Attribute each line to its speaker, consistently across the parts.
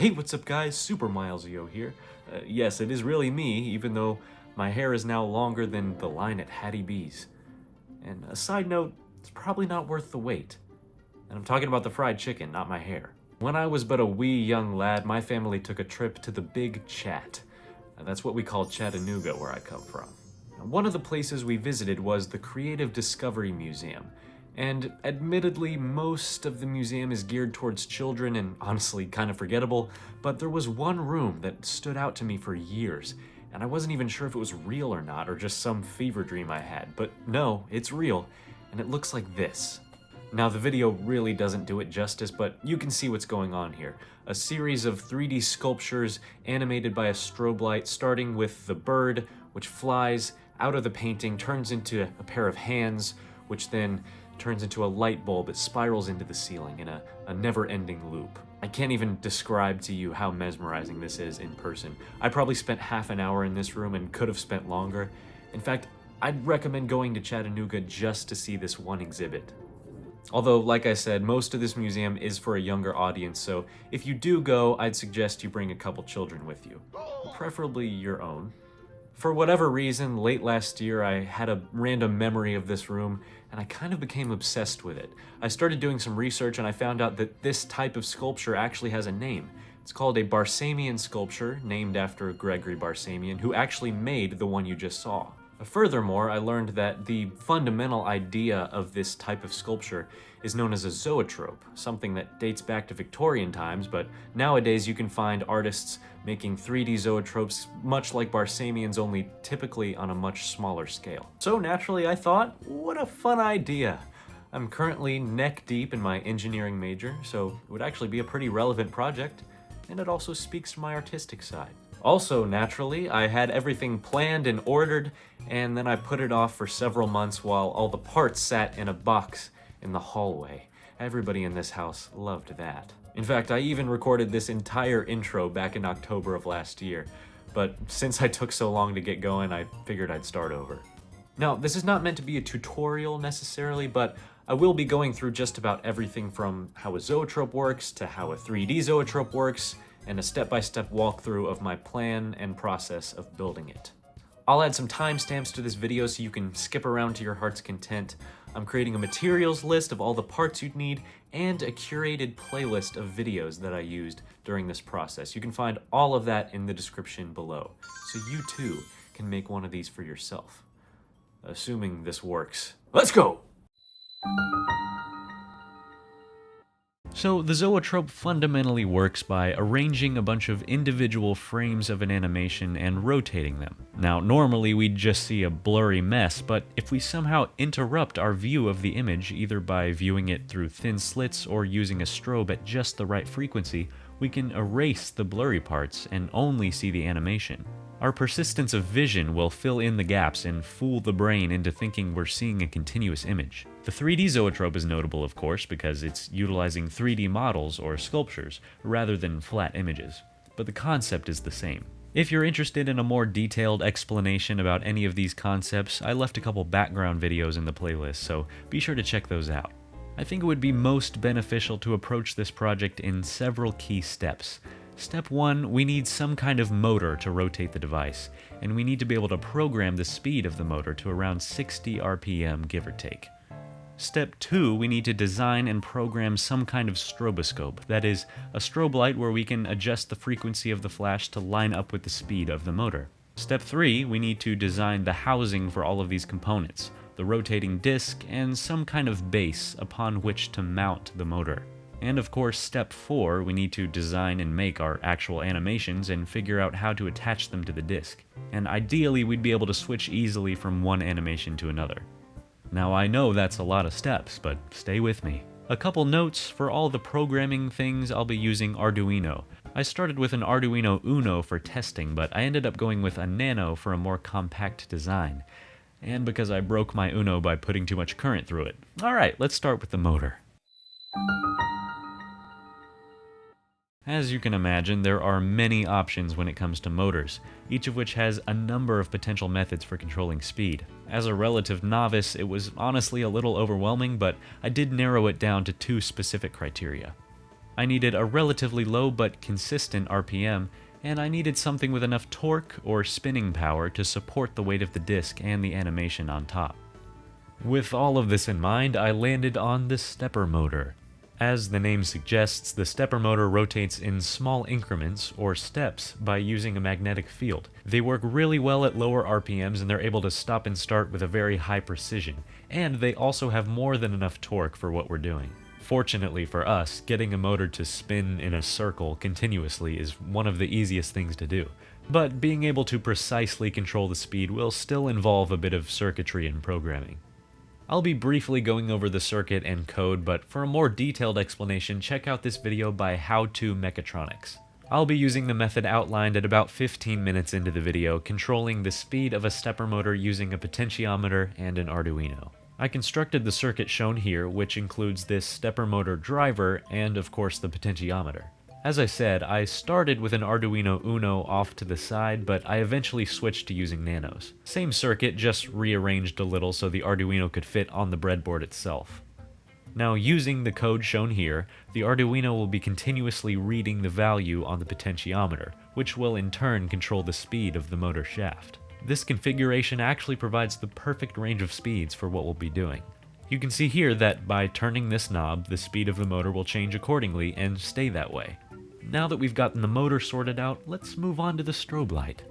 Speaker 1: Hey, what's up guys? Super Milesio here. Yes, it is really me, even though my hair is now longer than the line at Hattie B's. And a side note, it's probably not worth the wait. And I'm talking about the fried chicken, not my hair. When I was but a wee young lad, my family took a trip to the Big Chat. That's what we call Chattanooga, where I come from. One of the places we visited was the Creative Discovery Museum. And admittedly, most of the museum is geared towards children and honestly kind of forgettable, but there was one room that stood out to me for years, and I wasn't even sure if it was real or not, or just some fever dream I had. But no, it's real, and it looks like this. Now, the video really doesn't do it justice, but you can see what's going on here. A series of 3D sculptures animated by a strobe light, starting with the bird, which flies out of the painting, turns into a pair of hands, which then turns into a light bulb that spirals into the ceiling in a never-ending loop. I can't even describe to you how mesmerizing this is in person. I probably spent half an hour in this room and could have spent longer. In fact, I'd recommend going to Chattanooga just to see this one exhibit. Although, like I said, most of this museum is for a younger audience, so if you do go, I'd suggest you bring a couple children with you. Preferably your own. For whatever reason, late last year, I had a random memory of this room, and I kind of became obsessed with it. I started doing some research, and I found out that this type of sculpture actually has a name. It's called a Barsamian sculpture, named after Gregory Barsamian, who actually made the one you just saw. Furthermore, I learned that the fundamental idea of this type of sculpture is known as a zoetrope, something that dates back to Victorian times, but nowadays you can find artists making 3D zoetropes much like Barsamian's, only typically on a much smaller scale. So naturally I thought, what a fun idea. I'm currently neck deep in my engineering major, so it would actually be a pretty relevant project, and it also speaks to my artistic side. Also, naturally, I had everything planned and ordered, and then I put it off for several months while all the parts sat in a box in the hallway. Everybody in this house loved that. In fact, I even recorded this entire intro back in October of last year, but since I took so long to get going, I figured I'd start over. Now, this is not meant to be a tutorial necessarily, but I will be going through just about everything from how a zoetrope works to how a 3D zoetrope works, and a step-by-step walkthrough of my plan and process of building it. I'll add some timestamps to this video so you can skip around to your heart's content. I'm creating a materials list of all the parts you'd need and a curated playlist of videos that I used during this process. You can find all of that in the description below, so you too can make one of these for yourself. Assuming this works. Let's go! So the zoetrope fundamentally works by arranging a bunch of individual frames of an animation and rotating them. Now, normally we'd just see a blurry mess, but if we somehow interrupt our view of the image, either by viewing it through thin slits or using a strobe at just the right frequency, we can erase the blurry parts and only see the animation. Our persistence of vision will fill in the gaps and fool the brain into thinking we're seeing a continuous image. The 3D zoetrope is notable, of course, because it's utilizing 3D models or sculptures rather than flat images, but the concept is the same. If you're interested in a more detailed explanation about any of these concepts, I left a couple background videos in the playlist, so be sure to check those out. I think it would be most beneficial to approach this project in several key steps. Step 1, we need some kind of motor to rotate the device, and we need to be able to program the speed of the motor to around 60 RPM, give or take. Step 2, we need to design and program some kind of stroboscope, that is, a strobe light where we can adjust the frequency of the flash to line up with the speed of the motor. Step 3, we need to design the housing for all of these components, the rotating disc, and some kind of base upon which to mount the motor. And of course, step 4, we need to design and make our actual animations and figure out how to attach them to the disc. And ideally, we'd be able to switch easily from one animation to another. Now, I know that's a lot of steps, but stay with me. A couple notes: for all the programming things, I'll be using Arduino. I started with an Arduino Uno for testing, but I ended up going with a Nano for a more compact design. And because I broke my Uno by putting too much current through it. Alright, let's start with the motor. As you can imagine, there are many options when it comes to motors, each of which has a number of potential methods for controlling speed. As a relative novice, it was honestly a little overwhelming, but I did narrow it down to 2 specific criteria.
Speaker 2: I needed a relatively low but consistent RPM, and I needed something with enough torque or spinning power to support the weight of the disc and the animation on top. With all of this in mind, I landed on the stepper motor. As the name suggests, the stepper motor rotates in small increments, or steps, by using a magnetic field. They work really well at lower RPMs and they're able to stop and start with a very high precision, and they also have more than enough torque for what we're doing. Fortunately for us, getting a motor to spin in a circle continuously is one of the easiest things to do, but being able to precisely control the speed will still involve a bit of circuitry and programming. I'll be briefly going over the circuit and code, but for a more detailed explanation, check out this video by How to Mechatronics. I'll be using the method outlined at about 15 minutes into the video, controlling the speed of a stepper motor using a potentiometer and an Arduino. I constructed the circuit shown here, which includes this stepper motor driver and of course the potentiometer. As I said, I started with an Arduino Uno off to the side, but I eventually switched to using Nanos. Same circuit, just rearranged a little so the Arduino could fit on the breadboard itself. Now, using the code shown here, the Arduino will be continuously reading the value on the potentiometer, which will in turn control the speed of the motor shaft. This configuration actually provides the perfect range of speeds for what we'll be doing. You can see here that by turning this knob, the speed of the motor will change accordingly and stay that way. Now that we've gotten the motor sorted out, let's move on to the strobe light.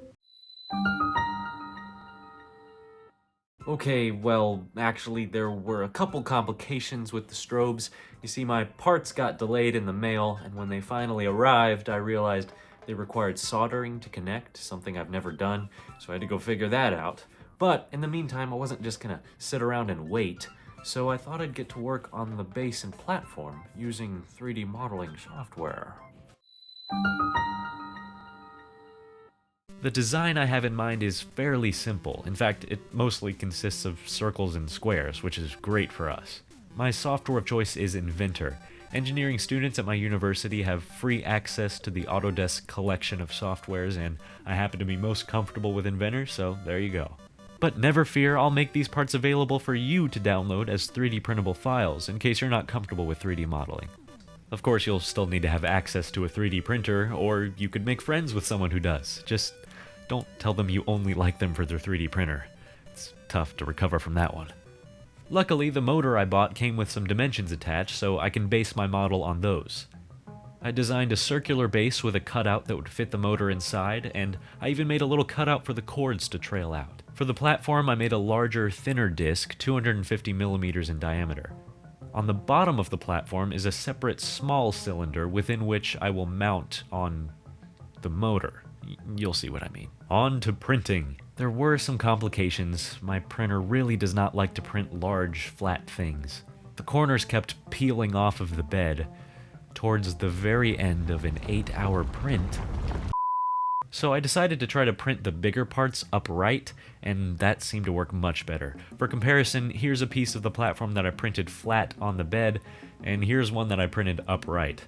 Speaker 1: Okay, well, actually there were a couple complications with the strobes. You see, my parts got delayed in the mail, and when they finally arrived, I realized they required soldering to connect, something I've never done, so I had to go figure that out. But in the meantime, I wasn't just gonna sit around and wait, so I thought I'd get to work on the base and platform using 3D modeling software.
Speaker 2: The design I have in mind is fairly simple. In fact, it mostly consists of circles and squares, which is great for us. My software of choice is Inventor. Engineering students at my university have free access to the Autodesk collection of softwares, and I happen to be most comfortable with Inventor, so there you go. But never fear, I'll make these parts available for you to download as 3D printable files in case you're not comfortable with 3D modeling. Of course, you'll still need to have access to a 3D printer, or you could make friends with someone who does. Just don't tell them you only like them for their 3D printer. It's tough to recover from that one. Luckily, the motor I bought came with some dimensions attached, so I can base my model on those. I designed a circular base with a cutout that would fit the motor inside, and I even made a little cutout for the cords to trail out. For the platform, I made a larger, thinner disc, 250 millimeters in diameter. On the bottom of the platform is a separate small cylinder within which I will mount on the motor. You'll see what I mean. On to printing. There were some complications. My printer really does not like to print large, flat things. The corners kept peeling off of the bed towards the very end of an 8-hour print. So I decided to try to print the bigger parts upright, and that seemed to work much better. For comparison, here's a piece of the platform that I printed flat on the bed, and here's one that I printed upright.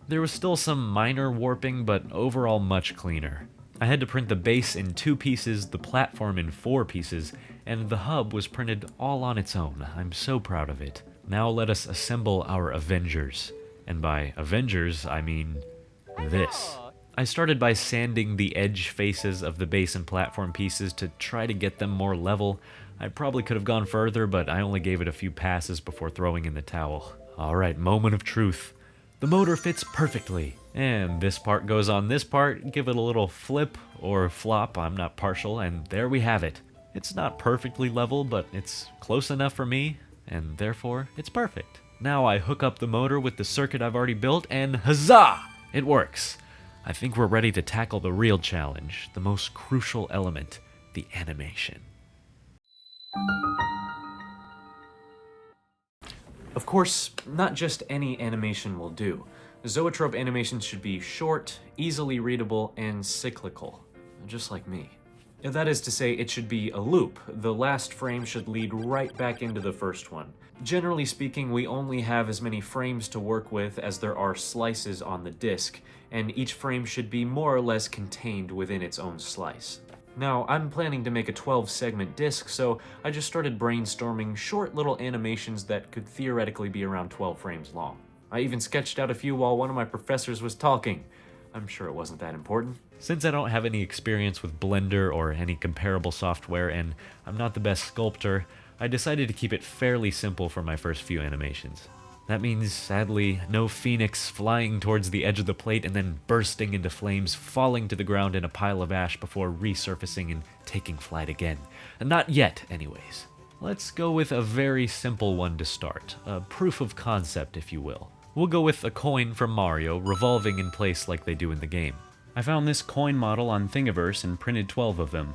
Speaker 2: There was still some minor warping, but overall much cleaner. I had to print the base in 2 pieces, the platform in 4 pieces, and the hub was printed all on its own. I'm so proud of it. Now let us assemble our Avengers. And by Avengers, I mean this. I started by sanding the edge faces of the base and platform pieces to try to get them more level. I probably could have gone further, but I only gave it a few passes before throwing in the towel. Alright, moment of truth. The motor fits perfectly. And this part goes on this part, give it a little flip or flop, I'm not partial, and there we have it. It's not perfectly level, but it's close enough for me, and therefore it's perfect. Now I hook up the motor with the circuit I've already built, and huzzah! It works. I think we're ready to tackle the real challenge, the most crucial element, the animation.
Speaker 1: Of course, not just any animation will do. Zoetrope animations should be short, easily readable, and cyclical, just like me. That is to say, it should be a loop. The last frame should lead right back into the first one. Generally speaking, we only have as many frames to work with as there are slices on the disc, and each frame should be more or less contained within its own slice. Now, I'm planning to make a 12-segment disc, so I just started brainstorming short little animations that could theoretically be around 12 frames long. I even sketched out a few while one of my professors was talking. I'm sure it wasn't that important.
Speaker 2: Since I don't have any experience with Blender or any comparable software, and I'm not the best sculptor, I decided to keep it fairly simple for my first few animations. That means, sadly, no phoenix flying towards the edge of the plate and then bursting into flames, falling to the ground in a pile of ash before resurfacing and taking flight again. Not yet, anyways. Let's go with a very simple one to start, a proof of concept, if you will. We'll go with a coin from Mario revolving in place like they do in the game. I found this coin model on Thingiverse and printed 12 of them.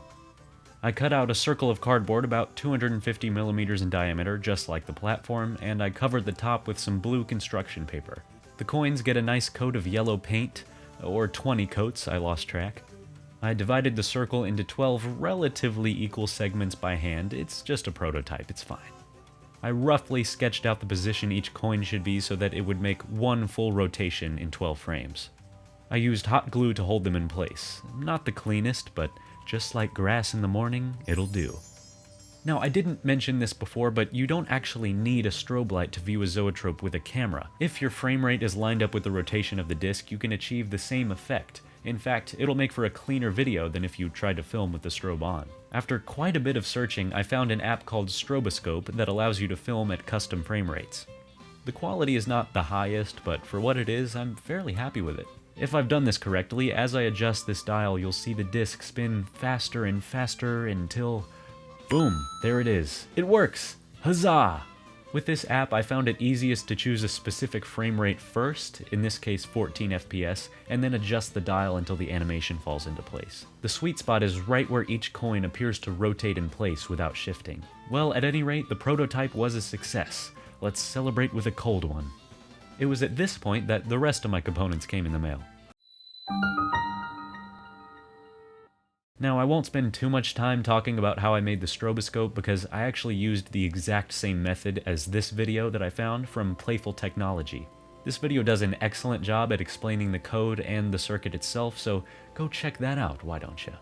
Speaker 2: I cut out a circle of cardboard about 250 millimeters in diameter, just like the platform, and I covered the top with some blue construction paper. The coins get a nice coat of yellow paint, or 20 coats, I lost track. I divided the circle into 12 relatively equal segments by hand. It's just a prototype, it's fine. I roughly sketched out the position each coin should be so that it would make one full rotation in 12 frames. I used hot glue to hold them in place. Not the cleanest, but just like grass in the morning, it'll do. Now, I didn't mention this before, but you don't actually need a strobe light to view a zoetrope with a camera. If your frame rate is lined up with the rotation of the disc, you can achieve the same effect. In fact, it'll make for a cleaner video than if you tried to film with the strobe on. After quite a bit of searching, I found an app called Stroboscope that allows you to film at custom frame rates. The quality is not the highest, but for what it is, I'm fairly happy with it. If I've done this correctly, as I adjust this dial, you'll see the disc spin faster and faster until... boom! There it is. It works! Huzzah! With this app, I found it easiest to choose a specific frame rate first, in this case 14 FPS, and then adjust the dial until the animation falls into place. The sweet spot is right where each coin appears to rotate in place without shifting. Well, at any rate, the prototype was a success. Let's celebrate with a cold one. It was at this point that the rest of my components came in the mail. Now, I won't spend too much time talking about how I made the stroboscope because I actually used the exact same method as this video that I found from Playful Technology. This video does an excellent job at explaining the code and the circuit itself, so go check that out, why don't you?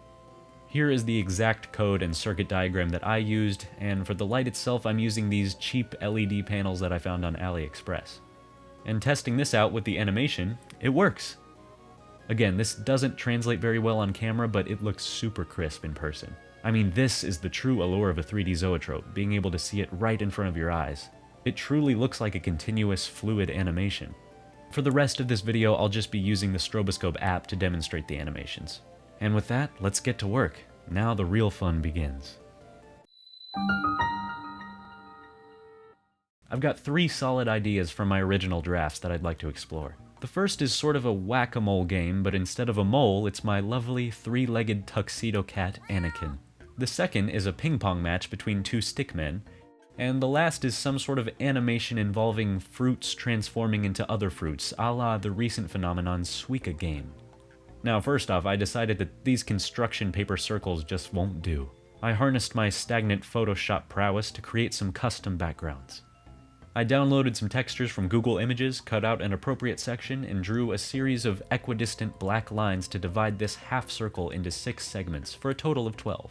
Speaker 2: Here is the exact code and circuit diagram that I used, and for the light itself I'm using these cheap LED panels that I found on AliExpress. And testing this out with the animation, it works! Again, this doesn't translate very well on camera, but it looks super crisp in person. I mean, this is the true allure of a 3D zoetrope, being able to see it right in front of your eyes. It truly looks like a continuous, fluid animation. For the rest of this video, I'll just be using the Stroboscope app to demonstrate the animations. And with that, let's get to work. Now the real fun begins. I've got 3 solid ideas from my original drafts that I'd like to explore. The first is sort of a whack-a-mole game, but instead of a mole, it's my lovely 3-legged tuxedo cat, Anakin. The second is a ping-pong match between 2 stickmen, and the last is some sort of animation involving fruits transforming into other fruits, a la the recent phenomenon Suika game. Now, first off, I decided that these construction paper circles just won't do. I harnessed my stagnant Photoshop prowess to create some custom backgrounds. I downloaded some textures from Google Images, cut out an appropriate section, and drew a series of equidistant black lines to divide this half circle into 6 segments, for a total of 12.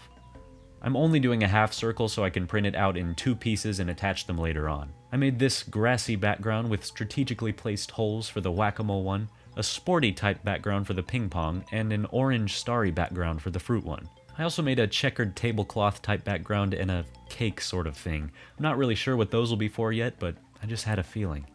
Speaker 2: I'm only doing a half circle so I can print it out in 2 pieces and attach them later on. I made this grassy background with strategically placed holes for the whack-a-mole one, a sporty type background for the ping pong, and an orange starry background for the fruit one. I also made a checkered tablecloth type background and a cake sort of thing. I'm not really sure what those will be for yet, but I just had a feeling.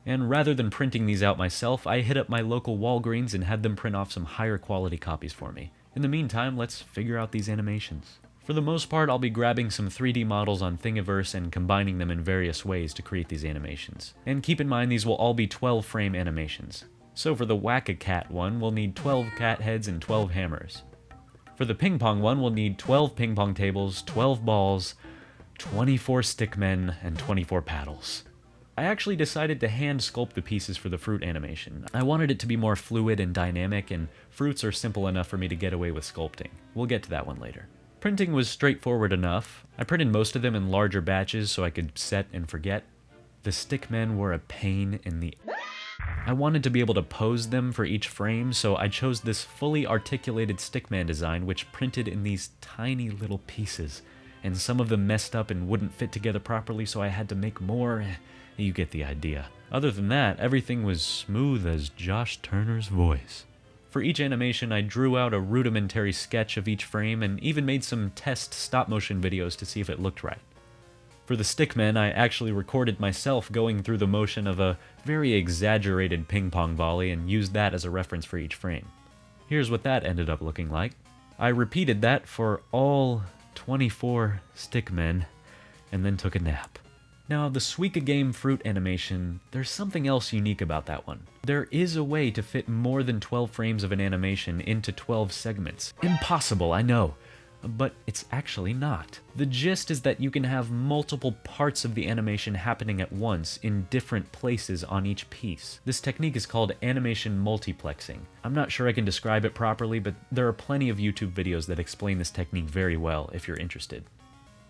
Speaker 2: And rather than printing these out myself, I hit up my local Walgreens and had them print off some higher quality copies for me. In the meantime, let's figure out these animations. For the most part, I'll be grabbing some 3D models on Thingiverse and combining them in various ways to create these animations. And keep in mind, these will all be 12-frame animations. So for the Whack-A-Cat one, we'll need 12 cat heads and 12 hammers. For the ping pong one, we'll need 12 ping pong tables, 12 balls, 24 stickmen, and 24 paddles. I actually decided to hand sculpt the pieces for the fruit animation. I wanted it to be more fluid and dynamic, and fruits are simple enough for me to get away with sculpting. We'll get to that one later. Printing was straightforward enough. I printed most of them in larger batches so I could set and forget. The stickmen were a pain in the... I wanted to be able to pose them for each frame, so I chose this fully articulated stickman design which printed in these tiny little pieces. and some of them messed up and wouldn't fit together properly, so I had to make more. You get the idea. Other than that, everything was smooth as Josh Turner's voice. For each animation, I drew out a rudimentary sketch of each frame and even made some test stop-motion videos to see if it looked right. For the stickmen, I actually recorded myself going through the motion of a very exaggerated ping-pong volley and used that as a reference for each frame. Here's what that ended up looking like. I repeated that for all 24 stickmen, and then took a nap. Now, the Suika Game fruit animation, there's something else unique about that one. There is a way to fit more than 12 frames of an animation into 12 segments. Impossible, I know, but it's actually not. The gist is that you can have multiple parts of the animation happening at once in different places on each piece. This technique is called animation multiplexing. I'm not sure I can describe it properly, but there are plenty of YouTube videos that explain this technique very well if you're interested.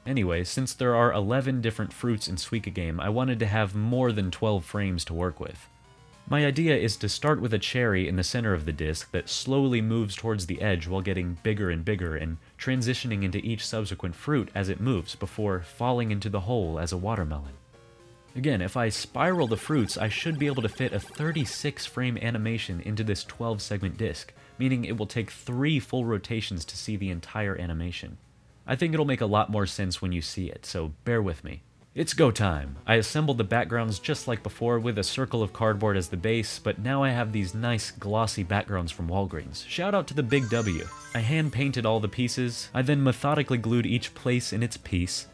Speaker 2: Anyway, since there are 11 different fruits in Suika Game, I wanted to have more than 12 frames to work with. My idea is to start with a cherry in the center of the disc that slowly moves towards the edge while getting bigger and bigger and transitioning into each subsequent fruit as it moves before falling into the hole as a watermelon. Again, if I spiral the fruits, I should be able to fit a 36-frame animation into this 12-segment disc, meaning it will take 3 full rotations to see the entire animation. I think it'll make a lot more sense when you see it, so bear with me. It's go time! I assembled the backgrounds just like before with a circle of cardboard as the base, but now I have these nice glossy backgrounds from Walgreens. Shout out to the Big W. I hand painted all the pieces. I then methodically glued each place in its piece.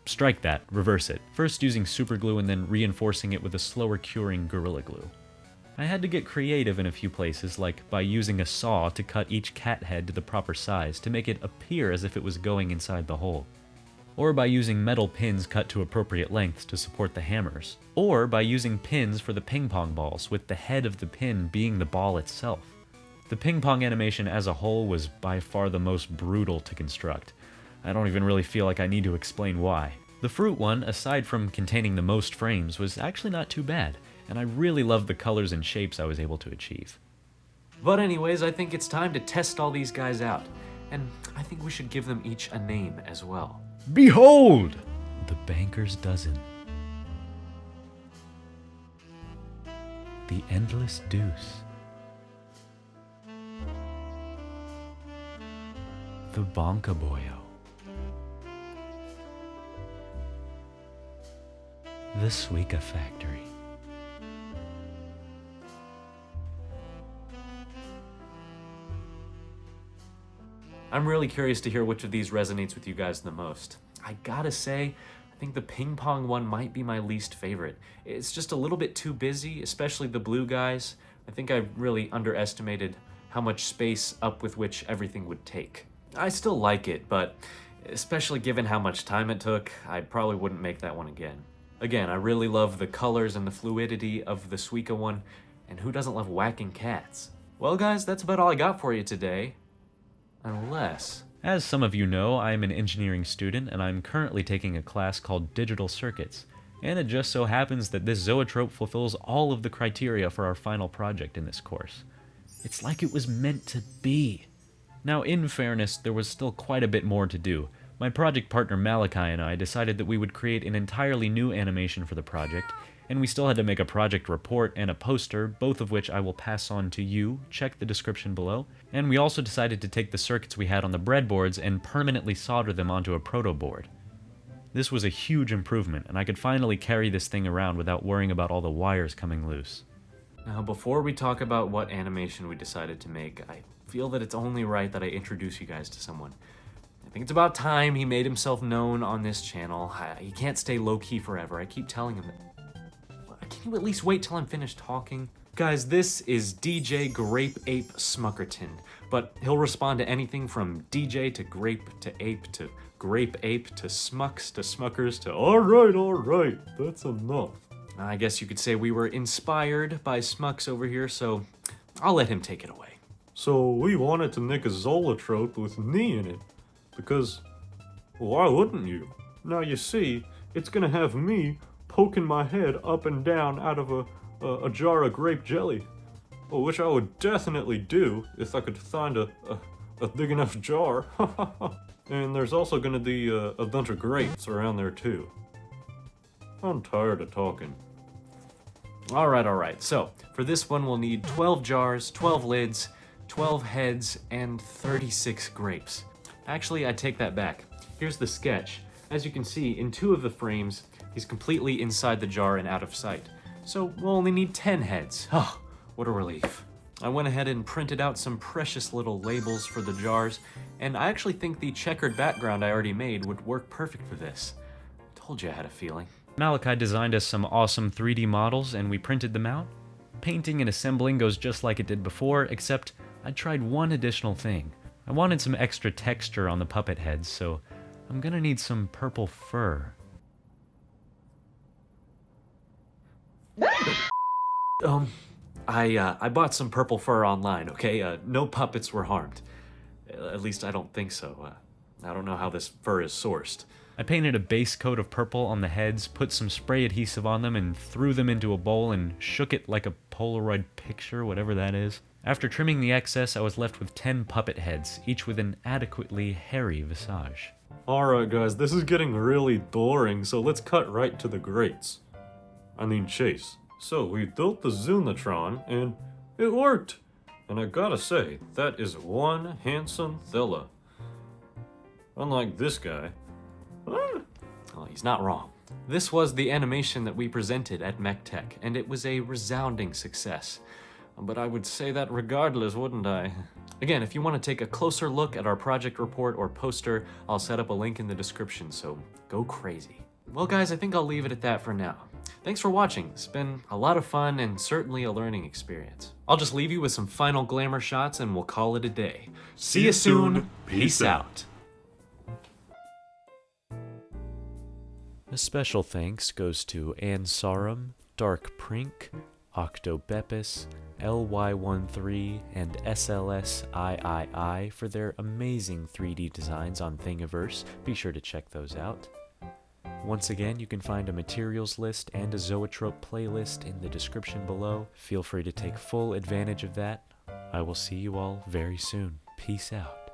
Speaker 2: Strike that, reverse it. First using super glue and then reinforcing it with a slower curing Gorilla Glue. I had to get creative in a few places, like by using a saw to cut each cat head to the proper size to make it appear as if it was going inside the hole. Or by using metal pins cut to appropriate lengths to support the hammers. Or by using pins for the ping pong balls, with the head of the pin being the ball itself. The ping pong animation as a whole was by far the most brutal to construct. I don't even really feel like I need to explain why. The fruit one, aside from containing the most frames, was actually not too bad, and I really loved the colors and shapes I was able to achieve.
Speaker 1: But anyways, I think it's time to test all these guys out, and I think we should give them each a name as well.
Speaker 2: Behold! The Banker's Dozen. The Endless Deuce. The Bonka Boyo. The Suika Factory.
Speaker 1: I'm really curious to hear which of these resonates with you guys the most. I gotta say, I think the ping pong one might be my least favorite. It's just a little bit too busy, especially the blue guys. I think I really underestimated how much space up with which everything would take. I still like it, but especially given how much time it took, I probably wouldn't make that one again. Again, I really love the colors and the fluidity of the Suika one, and who doesn't love whacking cats? Well guys, that's about all I got for you today. Unless...
Speaker 2: As some of you know, I am an engineering student and I'm currently taking a class called Digital Circuits, and it just so happens that this zoetrope fulfills all of the criteria for our final project in this course. It's like it was meant to be. Now, in fairness, there was still quite a bit more to do. My project partner Malachi and I decided that we would create an entirely new animation for the project, and we still had to make a project report and a poster, both of which I will pass on to you, check the description below, and we also decided to take the circuits we had on the breadboards and permanently solder them onto a proto board. This was a huge improvement, and I could finally carry this thing around without worrying about all the wires coming loose.
Speaker 1: Now, before we talk about what animation we decided to make, I feel that it's only right that I introduce you guys to someone. I think it's about time he made himself known on this channel. He can't stay low-key forever. I keep telling him that. Can you at least wait till I'm finished talking? Guys, this is DJ Grape Ape Smuckerton, but he'll respond to anything from DJ to Grape to Ape to Grape Ape to Smucks to Smuckers to all right, that's enough. I guess you could say we were inspired by Smucks over here, so I'll let him take it away.
Speaker 3: So we wanted to make a zoetrope with me in it, because why wouldn't you? Now you see, it's gonna have me poking my head up and down out of a jar of grape jelly, which I would definitely do if I could find a big enough jar. And there's also gonna be a bunch of grapes around there too. I'm tired of talking.
Speaker 1: Alright, so for this one we'll need 12 jars, 12 lids, 12 heads, and 36 grapes. Actually, I take that back. Here's the sketch. As you can see, in 2 of the frames, he's completely inside the jar and out of sight. So we'll only need 10 heads. Oh, what a relief. I went ahead and printed out some precious little labels for the jars, and I actually think the checkered background I already made would work perfect for this. Told you I had a feeling.
Speaker 2: Malachi designed us some awesome 3D models and we printed them out. Painting and assembling goes just like it did before, except I tried one additional thing. I wanted some extra texture on the puppet heads, so I'm gonna need some purple fur.
Speaker 1: I bought some purple fur online, okay? No puppets were harmed. At least I don't think so. I don't know how this fur is sourced.
Speaker 2: I painted a base coat of purple on the heads, put some spray adhesive on them, and threw them into a bowl and shook it like a Polaroid picture, whatever that is. After trimming the excess, I was left with 10 puppet heads, each with an adequately hairy visage.
Speaker 3: Alright guys, this is getting really boring, so let's cut right to the greats. I mean Chase. So we built the Zoonatron, and it worked! And I gotta say, that is one handsome fella. Unlike this guy.
Speaker 1: Well, he's not wrong. This was the animation that we presented at MechTech, and it was a resounding success. But I would say that regardless, wouldn't I? Again, if you want to take a closer look at our project report or poster, I'll set up a link in the description, so go crazy. Well guys, I think I'll leave it at that for now. Thanks for watching. It's been a lot of fun and certainly a learning experience. I'll just leave you with some final glamour shots and we'll call it a day. See you soon. Peace out.
Speaker 2: A special thanks goes to Ansarum, Dark Prink, Octobepis, LY13, and SLSIII for their amazing 3D designs on Thingiverse. Be sure to check those out. Once again, you can find a materials list and a Zoetrope playlist in the description below. Feel free to take full advantage of that. I will see you all very soon. Peace out.